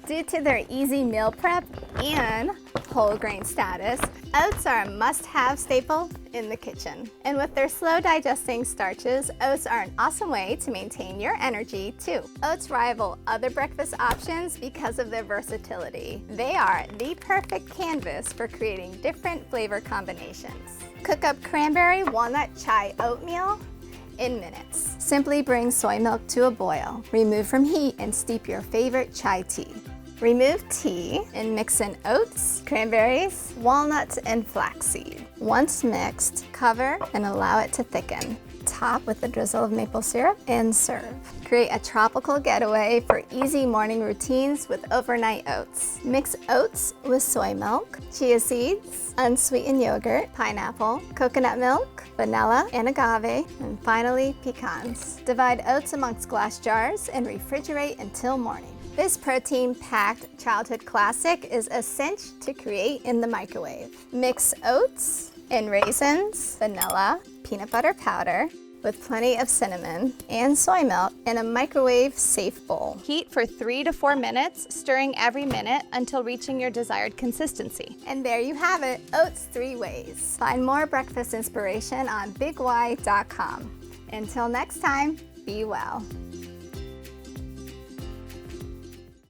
Due to their easy meal prep and whole grain status, oats are a must-have staple in the kitchen. And with their slow digesting starches, oats are an awesome way to maintain your energy too. Oats rival other breakfast options because of their versatility. They are the perfect canvas for creating different flavor combinations. Cook up cranberry walnut chai oatmeal in minutes. Simply bring soy milk to a boil. Remove from heat and steep your favorite chai tea. Remove tea and mix in oats, cranberries, walnuts, and flaxseed. Once mixed, cover and allow it to thicken. Top with a drizzle of maple syrup and serve. Create a tropical getaway for easy morning routines with overnight oats. Mix oats with soy milk, chia seeds, unsweetened yogurt, pineapple, coconut milk, vanilla, and agave, and finally pecans. Divide oats amongst glass jars and refrigerate until morning. This protein-packed childhood classic is a cinch to create in the microwave. Mix oats and raisins, vanilla, peanut butter powder, with plenty of cinnamon and soy milk in a microwave-safe bowl. Heat for 3 to 4 minutes, stirring every minute until reaching your desired consistency. And there you have it, Oats 3 Ways. Find more breakfast inspiration on bigY.com. Until next time, be well.